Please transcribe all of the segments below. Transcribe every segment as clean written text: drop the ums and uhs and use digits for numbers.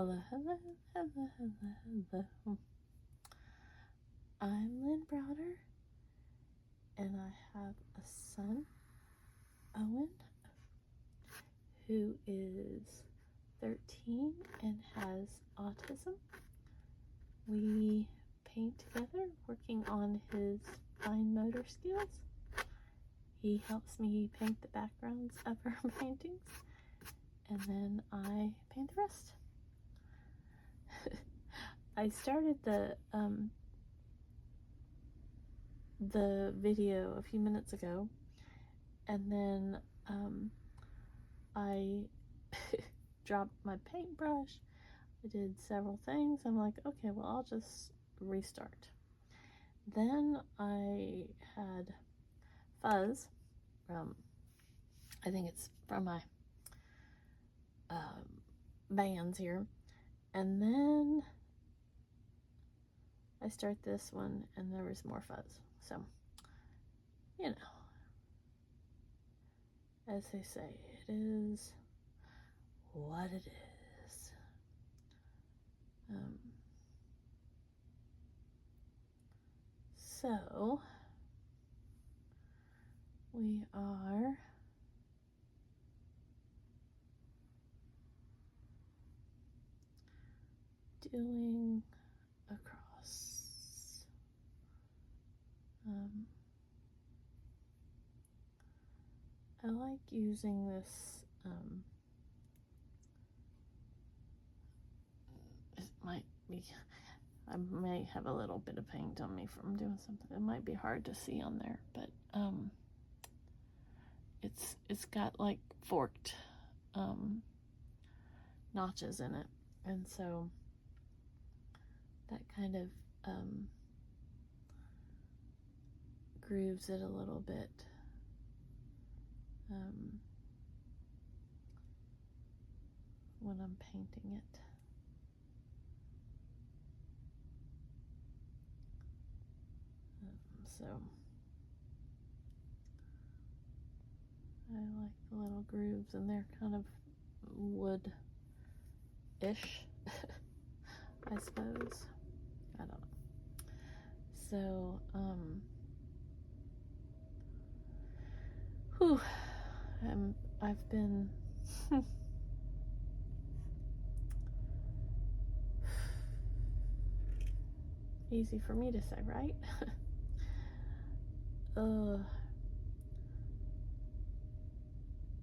Hello, hello, hello, hello, hello. I'm Lynn Browder, and I have a son, Owen, who is 13 and has autism. We paint together, working on his fine motor skills. He helps me paint the backgrounds of our paintings, and then I paint the rest. I started the video a few minutes ago, and then I dropped my paintbrush. I did several things. I'm like, okay, well, I'll just restart. Then I had fuzz from, I think it's from my bands here, and then I start this one and there was more fuzz. So, you know, as they say, it is what it is. So we are doing across. I like using this. It might be, I may have a little bit of paint on me from doing something. It might be hard to see on there, but it's got like forked notches in it, and so that kind of grooves it a little bit. When I'm painting it. So I like the little grooves, and they're kind of wood-ish, I suppose. I don't know. So, I've been easy for me to say, right?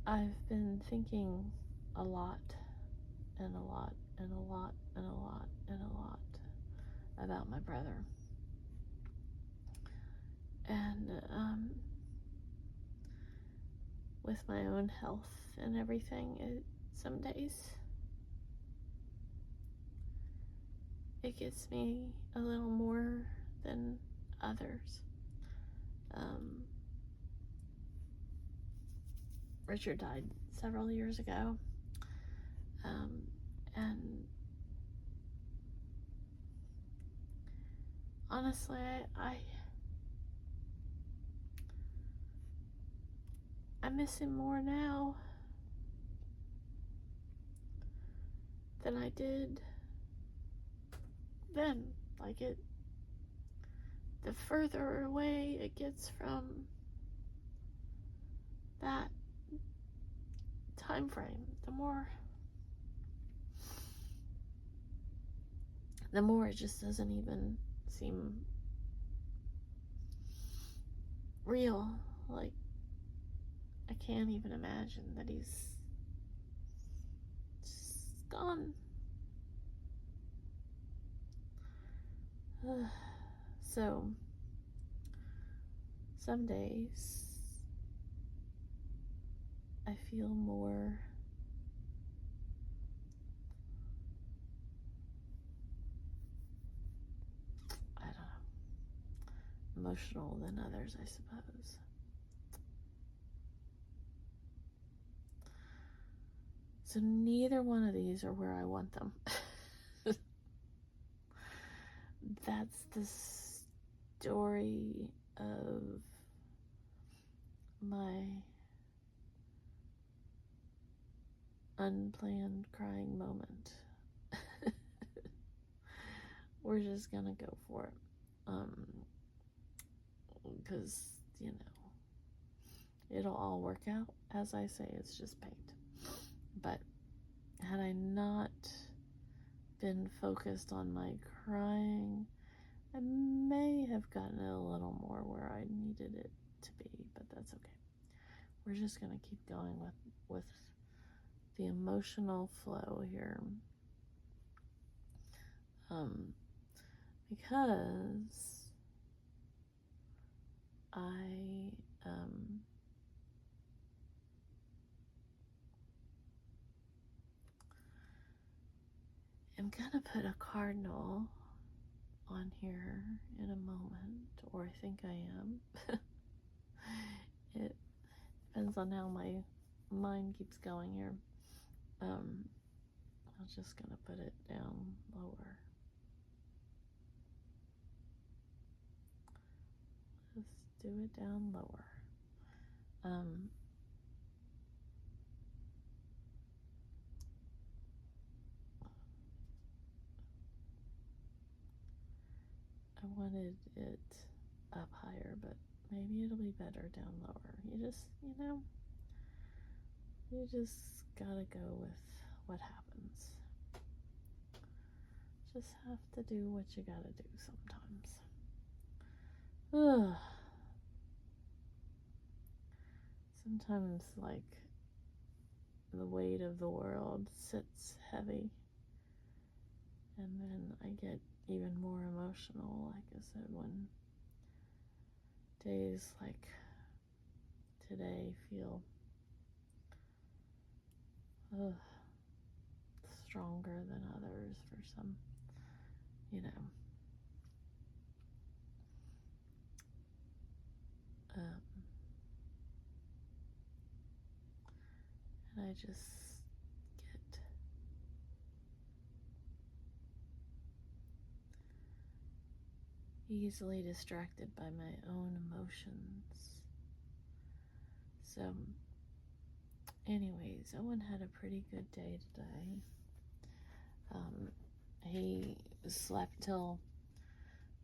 I've been thinking a lot and a lot and a lot and a lot and a lot about my brother. And with my own health and everything, some days it gets me a little more than others. Richard died several years ago, and honestly, I miss him more now than I did then. Like, the further away it gets from that time frame, the more it just doesn't even seem real. Like, I can't even imagine that he's just gone. So some days I feel more emotional than others, I suppose. So neither one of these are where I want them. That's the story of my unplanned crying moment. we're just gonna go for it. Because, it'll all work out. As I say, it's just paint. But had I not been focused on my crying, I may have gotten it a little more where I needed it to be, but that's okay. We're just gonna keep going with the emotional flow here. Because I am gonna put a cardinal on here in a moment, or I think I am. It depends on how my mind keeps going here. I'm just gonna put it down lower. Let's do it down lower. I wanted it up higher, but maybe it'll be better down lower. You just gotta go with what happens. Just have to do what you gotta do sometimes. Ugh. Sometimes, like, the weight of the world sits heavy, and then I get even more emotional, like I said, when days like today feel stronger than others for some, and I just get easily distracted by my own emotions. So anyways, Owen had a pretty good day today. He slept till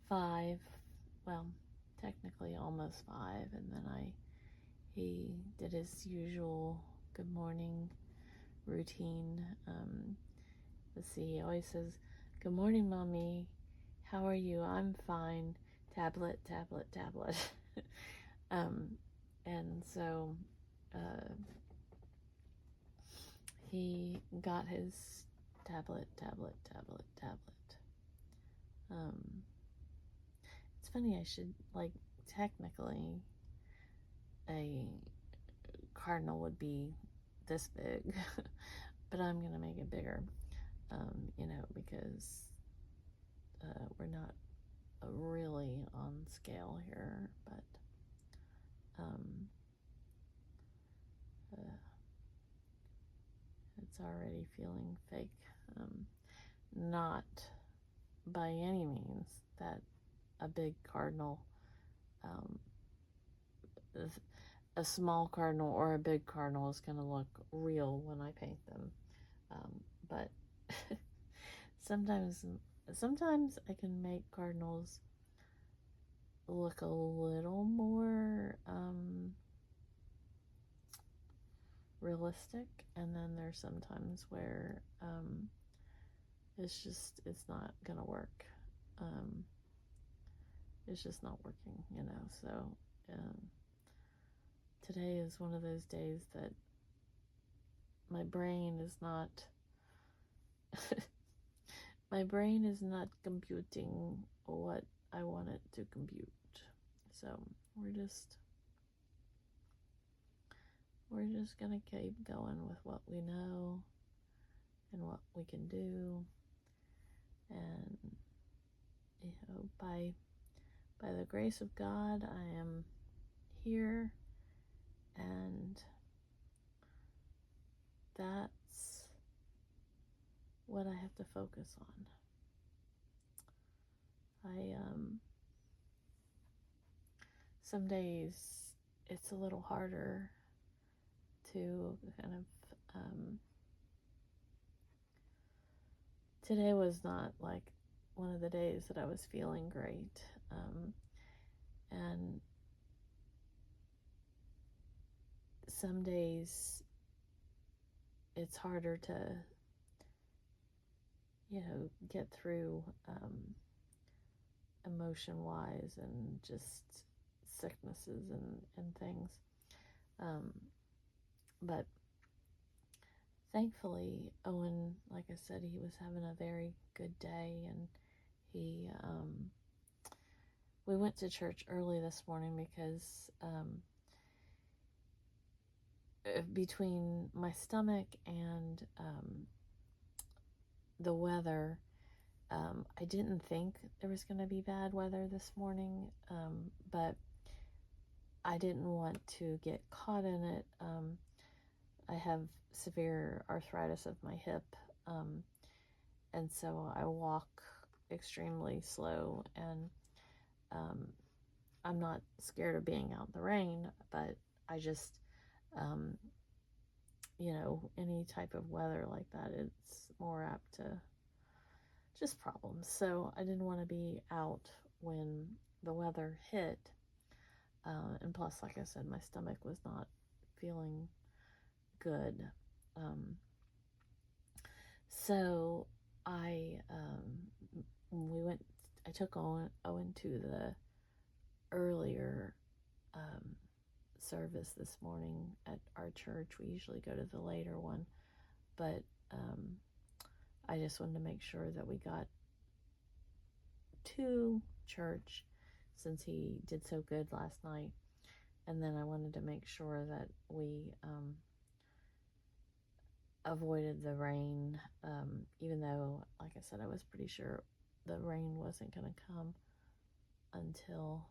5, well, technically almost 5, and then he did his usual good morning routine. Let's see, he always says, "Good morning, Mommy. How are you? I'm fine. Tablet, tablet, tablet." And so he got his tablet. It's funny, I should, technically, a cardinal would be this big, but I'm going to make it bigger, because we're not really on scale here, but it's already feeling fake. Not by any means that a big cardinal, a small cardinal or a big cardinal is going to look real when I paint them, but sometimes I can make cardinals look a little more realistic, and then there's sometimes where it's not gonna work. It's just not working, so today is one of those days that my brain is not computing what I want it to compute. So we're just gonna keep going with what we know and what we can do, and by the grace of God, I am here, and that's what I have to focus on. Some days it's a little harder to kind of today was not like one of the days that I was feeling great. And some days it's harder to, get through emotion-wise and just sicknesses and things. But thankfully, Owen, like I said, he was having a very good day, and we went to church early this morning because between my stomach and the weather, I didn't think there was going to be bad weather this morning, but I didn't want to get caught in it. I have severe arthritis of my hip, and so I walk extremely slow, and I'm not scared of being out in the rain, but I just, any type of weather like that, it's more apt to just problems. So I didn't want to be out when the weather hit, and plus, like I said, my stomach was not feeling good. So I took Owen to the earlier service this morning at our church. We usually go to the later one, but I just wanted to make sure that we got to church since he did so good last night. And then I wanted to make sure that we avoided the rain, even though, like I said, I was pretty sure the rain wasn't going to come until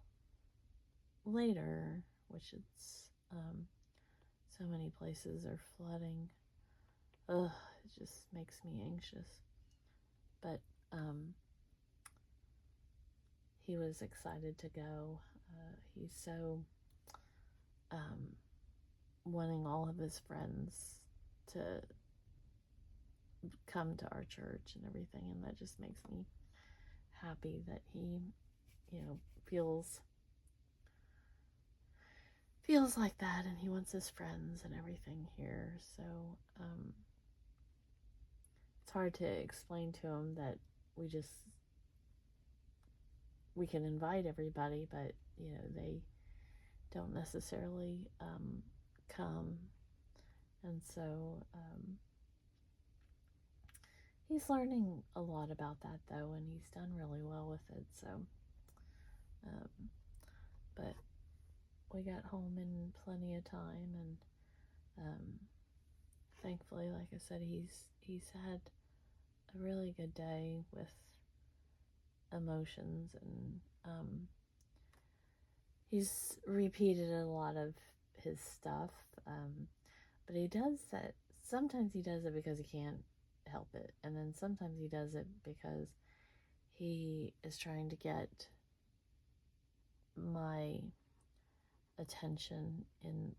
later, which it's so many places are flooding. Ugh, it just makes me anxious. But he was excited to go. He's so wanting all of his friends to come to our church and everything, and that just makes me happy that he, feels like that, and he wants his friends and everything here. So it's hard to explain to him that we can invite everybody, but they don't necessarily come. And so he's learning a lot about that, though, and he's done really well with it. So but we got home in plenty of time, and thankfully, like I said, he's had a really good day with emotions, and he's repeated a lot of his stuff, but he does that. Sometimes he does it because he can't help it, and then sometimes he does it because he is trying to get my attention in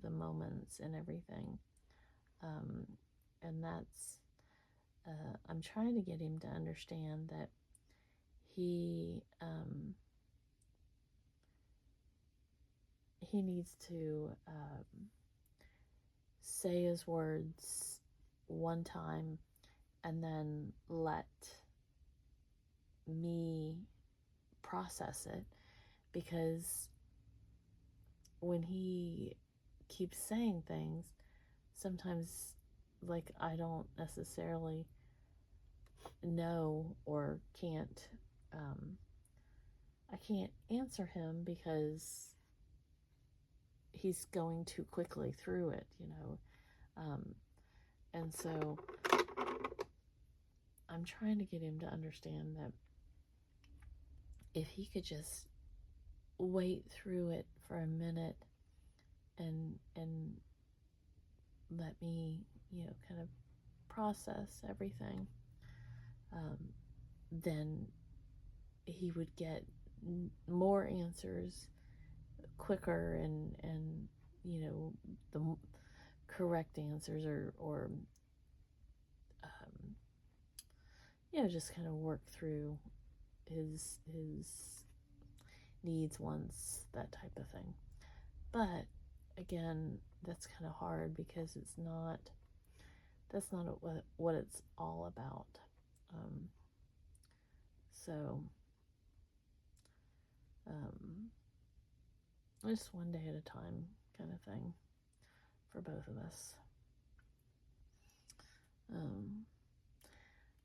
the moments and everything, and that's I'm trying to get him to understand that he needs to say his words one time and then let me process it, because when he keeps saying things, sometimes I don't necessarily know or can't I can't answer him because he's going too quickly through it, and so I'm trying to get him to understand that if he could just wait through it for a minute and let me kind of process everything, then he would get more answers quicker, and the correct answers, or just kind of work through his needs, wants, that type of thing. But again, that's kind of hard because that's not what it's all about. So just one day at a time kind of thing for both of us.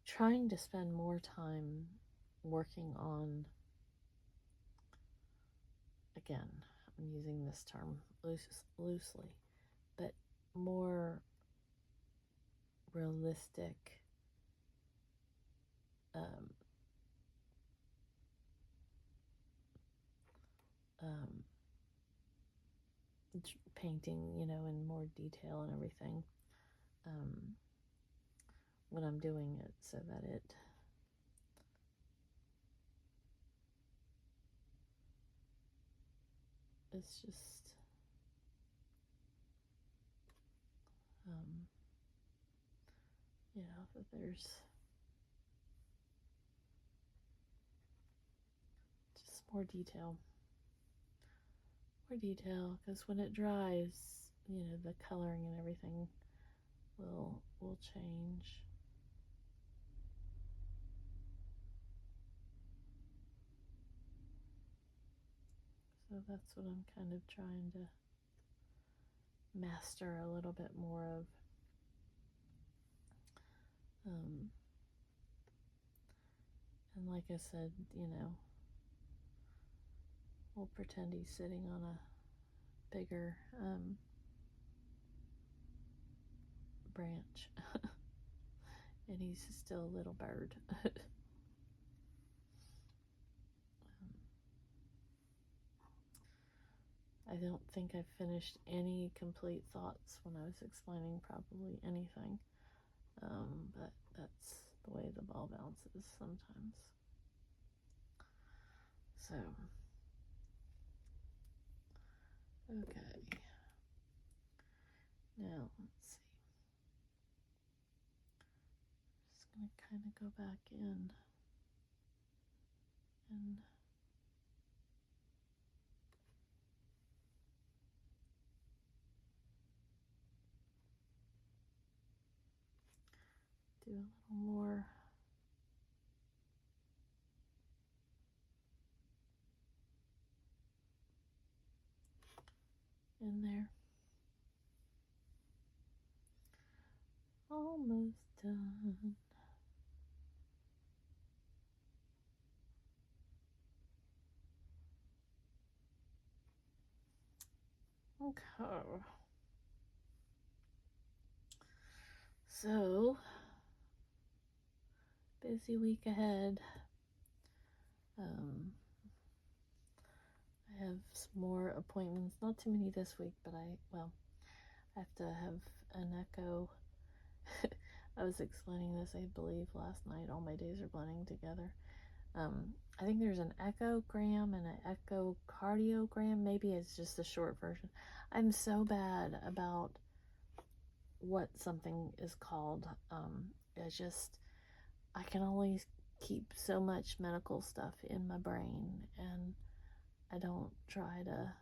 Trying to spend more time working on, again, I'm using this term loosely, but more realistic painting, in more detail and everything, when I'm doing it, so that it's just that there's just more detail, because when it dries, the coloring and everything will change. So that's what I'm kind of trying to master a little bit more of. And like I said, we'll pretend he's sitting on a bigger branch and he's still a little bird. I don't think I finished any complete thoughts when I was explaining probably anything, but that's the way the ball bounces sometimes. So, okay, now let's see. Just going to kind of go back in and do a little more in there. Almost done. Okay. So, busy week ahead. I have some more appointments, not too many this week, but I have to have an echo. I was explaining this, I believe, last night. All my days are blending together. I think there's an echogram and an echocardiogram. Maybe it's just the short version. I'm so bad about what something is called. I can only keep so much medical stuff in my brain, and I don't try to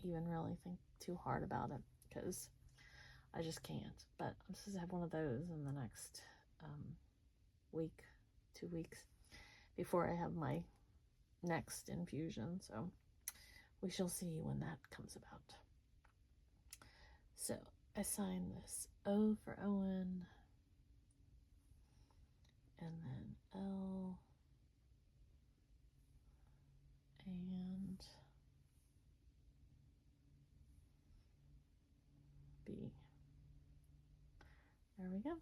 even really think too hard about it, because I just can't. But I'm supposed to have one of those in the next week, 2 weeks, before I have my next infusion. So we shall see when that comes about. So I sign this O for Owen, and then L, and B. There we go.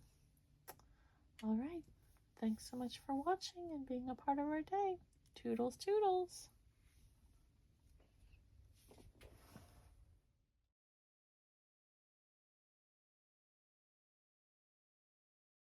All right. Thanks so much for watching and being a part of our day. Toodles, toodles.